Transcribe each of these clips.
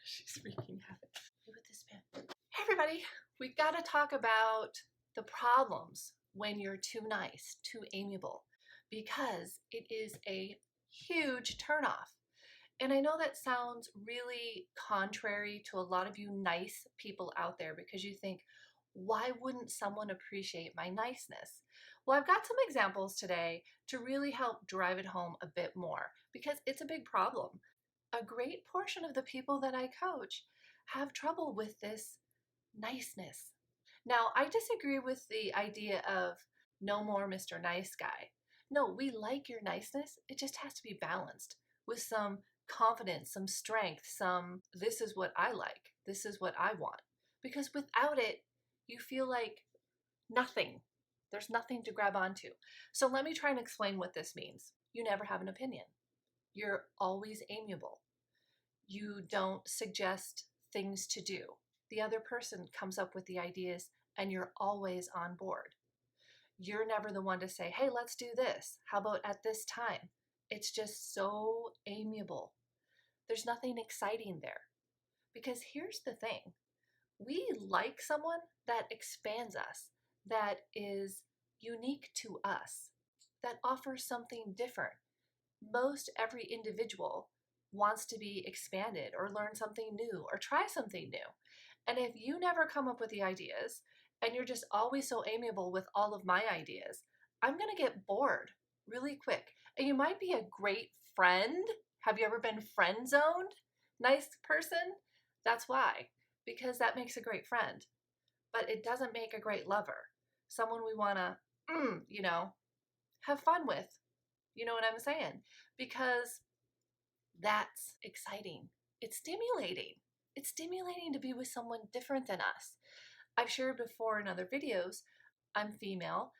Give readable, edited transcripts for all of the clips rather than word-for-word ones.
She's freaking out. With this pen. Hey everybody, we've got to talk about the problems when you're too nice, too amiable, because it is a huge turnoff. And I know that sounds really contrary to a lot of you nice people out there because you think, why wouldn't someone appreciate my niceness? Well, I've got some examples today to really help drive it home a bit more because it's a big problem. A great portion of the people that I coach have trouble with this niceness. Now, I disagree with the idea of no more Mr. Nice Guy. No, we like your niceness. It just has to be balanced with some confidence, some strength, some this is what I like, this is what I want. Because without it, you feel like nothing. There's nothing to grab onto. So let me try and explain what this means. You never have an opinion. You're always amiable. You don't suggest things to do. The other person comes up with the ideas and you're always on board. You're never the one to say, hey, let's do this. How about at this time? It's just so amiable. There's nothing exciting there. Because here's the thing. We like someone that expands us, that is unique to us, that offers something different. Most every individual wants to be expanded or learn something new or try something new. And if you never come up with the ideas and you're just always so amiable with all of my ideas, I'm going to get bored really quick. And you might be a great friend. Have you ever been friend zoned? Nice person? That's why. Because that makes a great friend. But it doesn't make a great lover. Someone we want to, have fun with. You know what I'm saying? Because that's exciting. It's stimulating. It's stimulating to be with someone different than us. I've shared before in other videos, I'm female,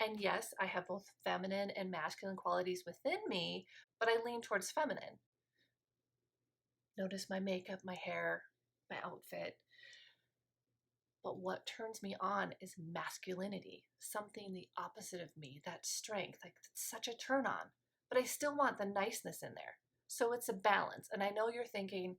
and yes, I have both feminine and masculine qualities within me, but I lean towards feminine. Notice my makeup, my hair, my outfit. But what turns me on is masculinity, something the opposite of me, that strength, like it's such a turn on. But I still want the niceness in there. So it's a balance. And I know you're thinking,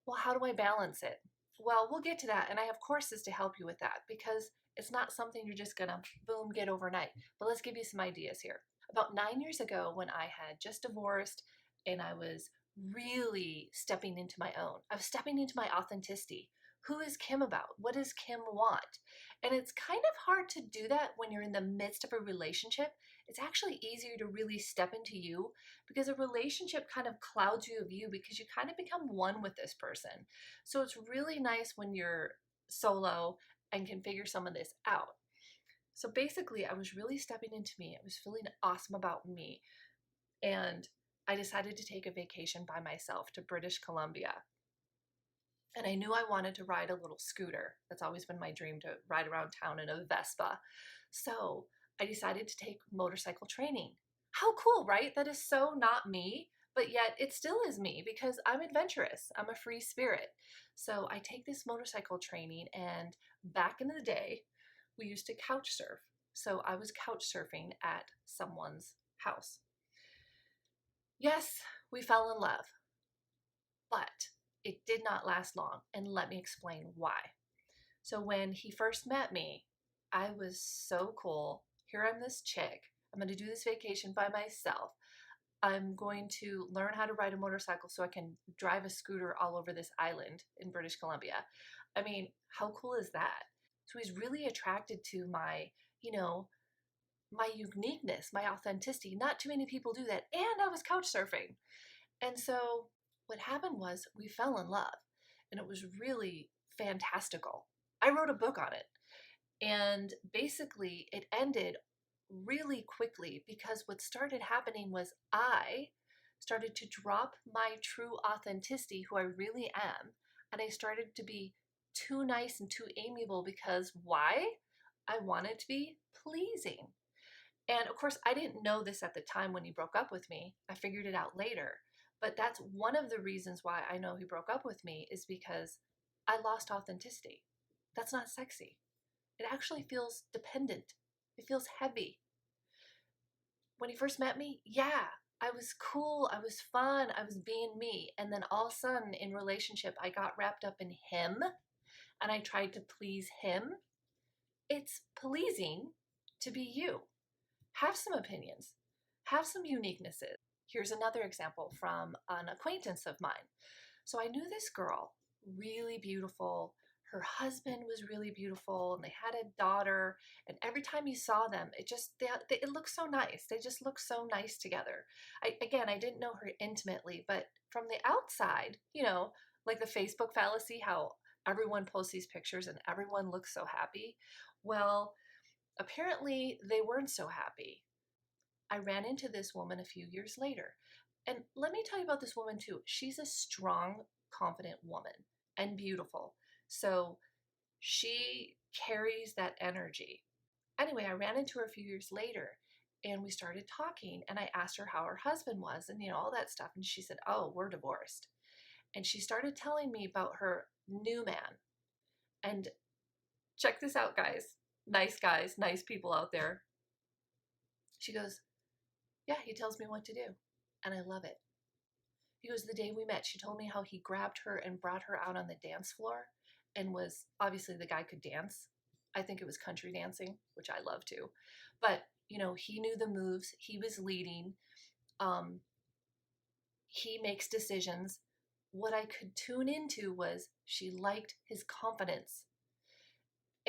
well, how do I balance it? Well, we'll get to that. And I have courses to help you with that because it's not something you're just going to boom, get overnight. But let's give you some ideas here. About 9 years ago, when I had just divorced and I was really stepping into my own, I was stepping into my authenticity. Who is Kim about? What does Kim want? And it's kind of hard to do that when you're in the midst of a relationship. It's actually easier to really step into you because a relationship kind of clouds you of you because you kind of become one with this person. So it's really nice when you're solo and can figure some of this out. So basically, I was really stepping into me. I was feeling awesome about me. And I decided to take a vacation by myself to British Columbia. And I knew I wanted to ride a little scooter. That's always been my dream, to ride around town in a Vespa. So I decided to take motorcycle training. How cool, right? That is so not me, but yet it still is me because I'm adventurous. I'm a free spirit. So I take this motorcycle training, and back in the day, we used to couch surf. So I was couch surfing at someone's house. Yes, we fell in love, but it did not last long, and let me explain why. So when he first met me, I was so cool. Here I'm this chick. I'm going to do this vacation by myself. I'm going to learn how to ride a motorcycle so I can drive a scooter all over this island in British Columbia. I mean, how cool is that? So he's really attracted to my, my uniqueness, my authenticity. Not too many people do that. And I was couch surfing. And so what happened was we fell in love, and it was really fantastical. I wrote a book on it, and basically it ended really quickly because what started happening was I started to drop my true authenticity, who I really am, and I started to be too nice and too amiable because why? I wanted to be pleasing. And of course, I didn't know this at the time when he broke up with me. I figured it out later. But that's one of the reasons why I know he broke up with me, is because I lost authenticity. That's not sexy. It actually feels dependent. It feels heavy. When he first met me, yeah, I was cool, I was fun, I was being me. And then all of a sudden in relationship, I got wrapped up in him and I tried to please him. It's pleasing to be you. Have some opinions, have some uniquenesses. Here's another example from an acquaintance of mine. So I knew this girl, really beautiful. Her husband was really beautiful, and they had a daughter. And every time you saw them, it looked so nice. They just looked so nice together. I didn't know her intimately, but from the outside, like the Facebook fallacy, how everyone posts these pictures and everyone looks so happy. Well, apparently they weren't so happy. I ran into this woman a few years later. And let me tell you about this woman too. She's a strong, confident woman and beautiful. So she carries that energy. Anyway, I ran into her a few years later and we started talking and I asked her how her husband was and all that stuff. And she said, "Oh, we're divorced." And she started telling me about her new man. And check this out, guys, nice people out there. She goes, "Yeah, he tells me what to do. And I love it." He goes, "The day we met, she told me how he grabbed her and brought her out on the dance floor and was, obviously the guy could dance. I think it was country dancing, which I love too. But, he knew the moves. He was leading. He makes decisions. What I could tune into was she liked his confidence.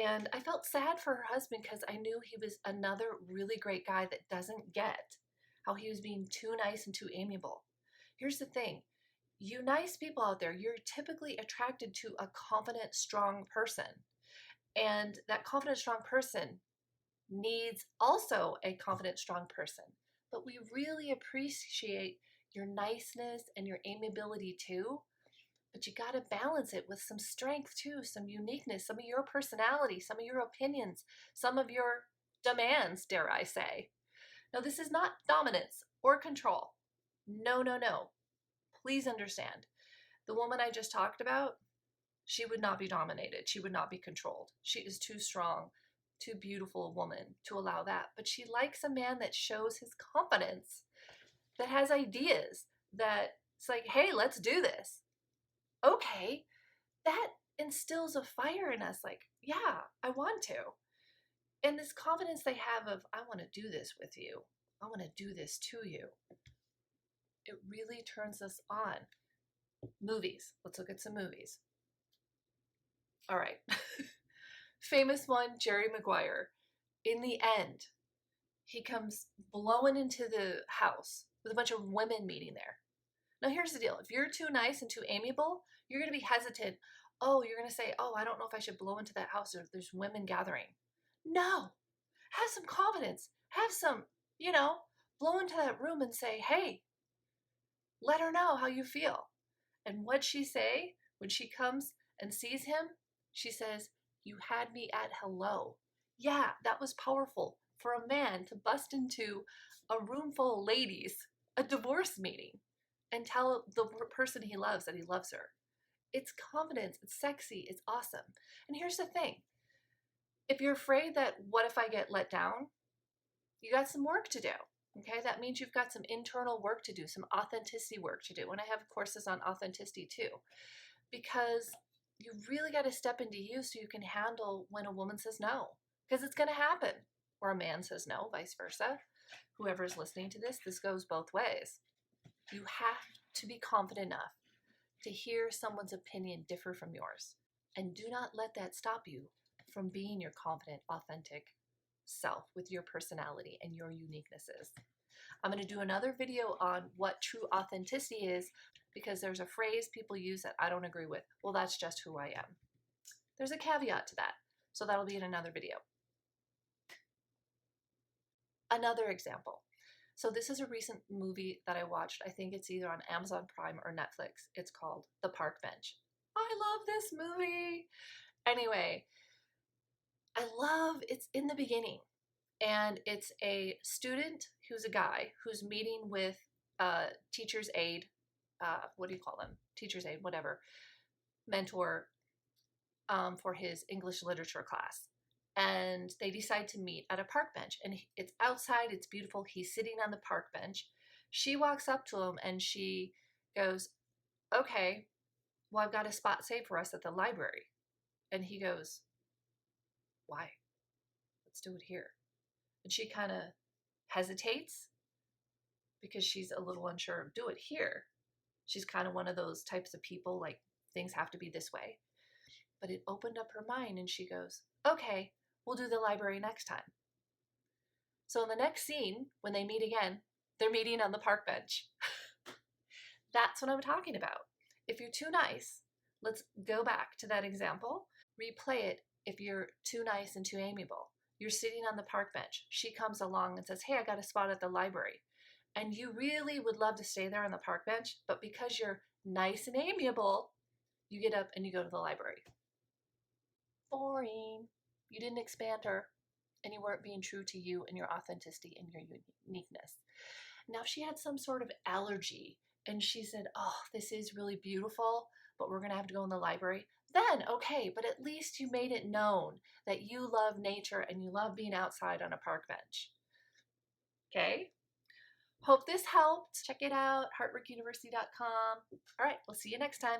And I felt sad for her husband because I knew he was another really great guy that doesn't get how he was being too nice and too amiable. Here's the thing. You nice people out there, you're typically attracted to a confident, strong person. And that confident, strong person needs also a confident, strong person. But we really appreciate your niceness and your amiability too. But you got to balance it with some strength too, some uniqueness, some of your personality, some of your opinions, some of your demands, dare I say. Now, this is not dominance or control. No, no, no. Please understand. The woman I just talked about, she would not be dominated. She would not be controlled. She is too strong, too beautiful a woman to allow that. But she likes a man that shows his confidence, that has ideas, that it's like, hey, let's do this. Okay, that instills a fire in us. Like, yeah, I want to. And this confidence they have of, I want to do this with you. I want to do this to you. It really turns us on. Movies. Let's look at some movies. All right. Famous one, Jerry Maguire. In the end, he comes blowing into the house with a bunch of women meeting there. Now, here's the deal. If you're too nice and too amiable, you're going to be hesitant. Oh, you're going to say, "Oh, I don't know if I should blow into that house or there's women gathering." No. Have some confidence. Have some, blow into that room and say, "Hey, let her know how you feel." And what'd she say when she comes and sees him? She says, "You had me at hello." Yeah, that was powerful for a man to bust into a room full of ladies, a divorce meeting, and tell the person he loves that he loves her. It's confidence, it's sexy, it's awesome. And here's the thing. If you're afraid that what if I get let down, you got some work to do. Okay, that means you've got some internal work to do, some authenticity work to do. And I have courses on authenticity too, because you really got to step into you so you can handle when a woman says no, because it's going to happen, or a man says no, vice versa. Whoever is listening to this goes both ways. You have to be confident enough to hear someone's opinion differ from yours, and do not let that stop you from being your confident, authentic self with your personality and your uniquenesses. I'm going to do another video on what true authenticity is, because there's a phrase people use that I don't agree with. Well, that's just who I am. There's a caveat to that, so that'll be in another video. Another example. So this is a recent movie that I watched. I think it's either on Amazon Prime or Netflix. It's called The Park Bench. I love this movie. Anyway, it's in the beginning, and it's a student who's a guy who's meeting with teacher's aide, what do you call them? Teacher's aide, whatever, mentor for his English literature class. And they decide to meet at a park bench, and it's outside, it's beautiful. He's sitting on the park bench. She walks up to him and she goes, okay, well, I've got a spot saved for us at the library. And he goes, why? Let's do it here. And she kind of hesitates because she's a little unsure of do it here. She's kind of one of those types of people, like things have to be this way. But it opened up her mind and she goes, okay, we'll do the library next time. So in the next scene, when they meet again, they're meeting on the park bench. That's what I'm talking about. If you're too nice, let's go back to that example. Replay it if you're too nice and too amiable. You're sitting on the park bench. She comes along and says, hey, I got a spot at the library. And you really would love to stay there on the park bench, but because you're nice and amiable, you get up and you go to the library. Boring. You didn't expand her, and you weren't being true to you and your authenticity and your uniqueness. Now, if she had some sort of allergy and she said, oh, this is really beautiful, but we're going to have to go in the library, then okay, but at least you made it known that you love nature and you love being outside on a park bench. Okay? Hope this helped. Check it out, heartbreakuniversity.com. All right, we'll see you next time.